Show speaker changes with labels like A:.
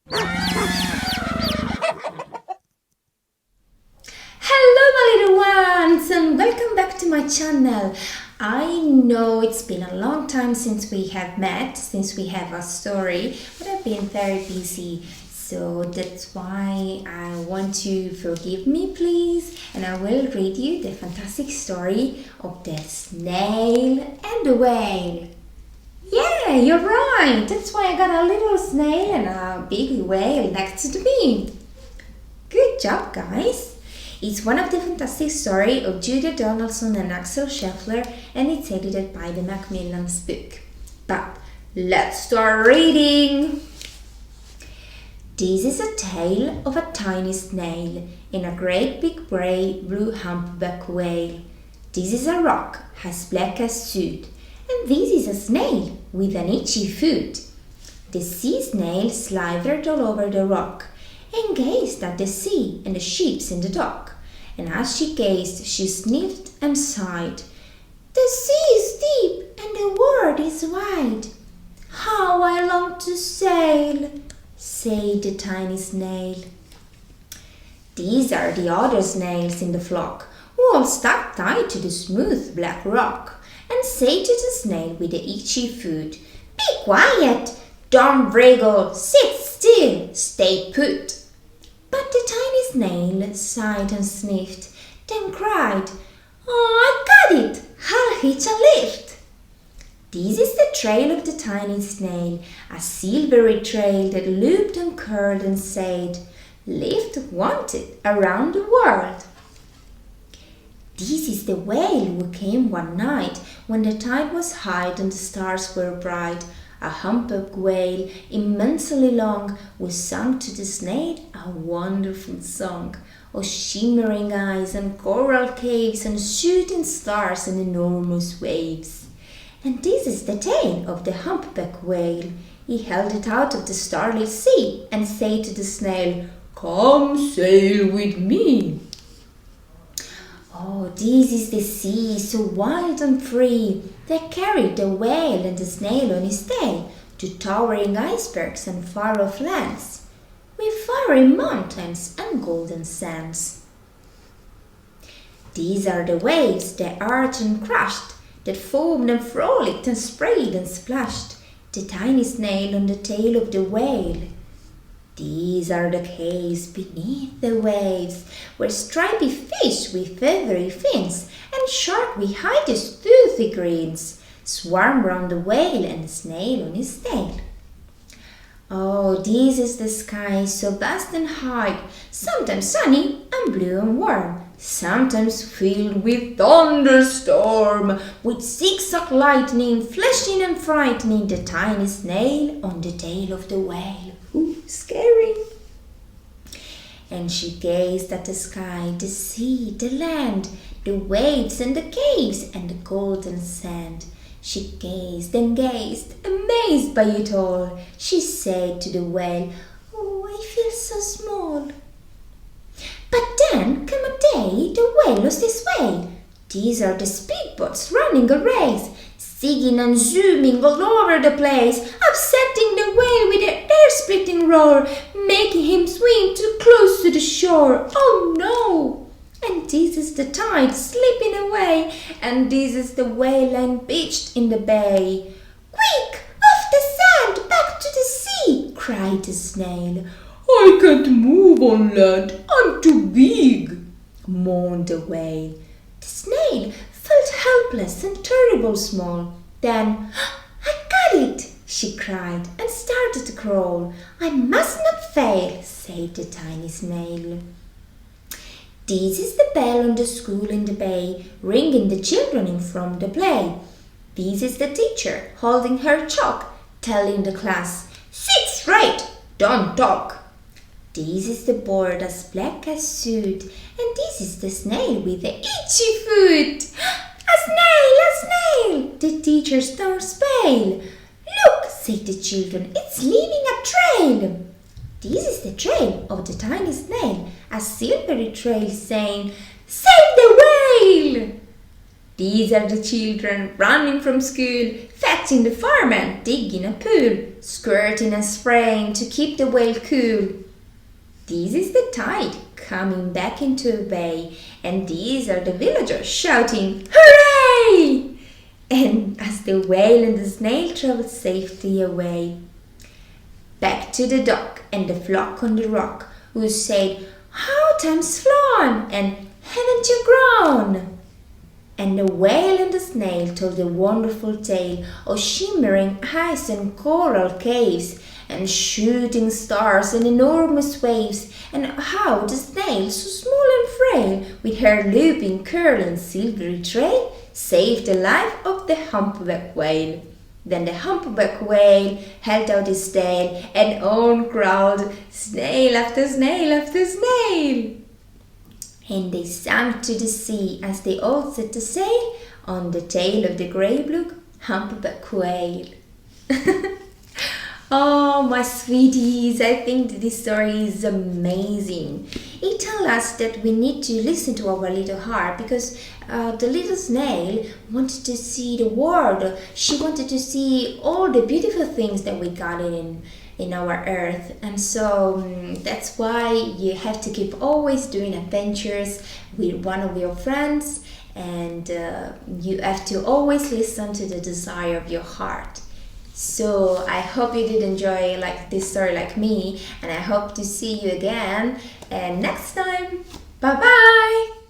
A: Hello my little ones and welcome back to my channel. I know it's been a long time since we have met, since we have a story, but I've been very busy. So that's why I want to forgive me please, and I will read you the fantastic story of the snail and the whale. Yeah, you're right. That's why I got a little snail and a big whale next to me. Good job, guys! It's one of the fantastic stories of Julia Donaldson and Axel Scheffler, and it's edited by the Macmillan's book. But let's start reading! This is a tale of a tiny snail and a great big brave blue humpback whale. This is a rock as black as soot, and this is a snail with an itchy foot. The sea snail slithered all over the rock and gazed at the sea and the ships in the dock. And as she gazed, she sniffed and sighed. The sea is deep and the world is wide. How I long to sail, said the tiny snail. These are the other snails in the flock, who all stuck tight to the smooth black rock, and say to the snail with the itchy foot, Be quiet, don't wriggle, sit still, stay put. But the tiny snail sighed and sniffed, then cried, Oh, I got it! I'll hitch a lift! This is the trail of the tiny snail, a silvery trail that looped and curled and said, Lift wanted around the world. This is the whale who came one night when the tide was high and the stars were bright. A humpback whale, immensely long, who sang to the snail a wonderful song of shimmering eyes and coral caves and shooting stars and enormous waves. And this is the tale of the humpback whale. He held it out of the starlit sea and said to the snail, Come sail with me. Oh, this is the sea, so wild and free, that carried the whale and the snail on his tail to towering icebergs and far-off lands, with fiery mountains and golden sands. These are the waves that arched and crashed, that foamed and frolicked and sprayed and splashed, the tiny snail on the tail of the whale. These are the caves beneath the waves, where stripy fish with feathery fins and shark with hideous toothy grins swarm round the whale and the snail on his tail. Oh, this is the sky, so vast and high, sometimes sunny and blue and warm, sometimes filled with thunderstorm, with zigzag lightning, flashing and frightening the tiny snail on the tail of the whale. Ooh, scary! And she gazed at the sky, the sea, the land, the waves and the caves and the golden sand. She gazed and gazed, amazed by it all. She said to the whale, Oh, I feel so small. But then came a day the whale lost his way. These are the speedboats running a race, zigging and zooming all over the place, upsetting the whale with their air-splitting roar, making him swim too close to the shore. Oh no! And this is the tide slipping away, and this is the whale lying beached in the bay. Quick, off the sand, back to the sea, cried the snail. I can't move on land, I'm too big, moaned the whale. The snail felt helpless and terrible small. Then, I got it, she cried, and started to crawl. I must not fail, said the tiny snail. This is the bell on the school in the bay, ringing the children in from the play. This is the teacher, holding her chalk, telling the class, Sit straight, don't talk. This is the board as black as soot, and this is the snail with the itchy foot. A snail, the teacher starts pale. Look, said the children, it's leaving a trail. This is the trail of the tiny snail, a silvery trail saying, Save the whale! These are the children running from school, fetching the farmer, digging a pool, squirting and spraying to keep the whale cool. This is the tide coming back into the bay, and these are the villagers shouting, "Hooray!" And as the whale and the snail travel safely away, back to the dock and the flock on the rock, who said, "How time's flown, and haven't you grown?" And the whale and the snail told a wonderful tale of shimmering ice and coral caves, and shooting stars and enormous waves, and how the snail, so small and frail, with her looping, curling, silvery trail, saved the life of the humpback whale. Then the humpback whale held out his tail, and on crawled snail after snail after snail. And they sank to the sea as they all set to sail on the tail of the grey-blue humpback whale. Oh, my sweeties, I think this story is amazing. It tells us that we need to listen to our little heart, because the little snail wanted to see the world. She wanted to see all the beautiful things that we got in our earth. And so that's why you have to keep always doing adventures with one of your friends, and you have to always listen to the desire of your heart. So I hope you did enjoy this story like me, and I hope to see you again next time. Bye bye.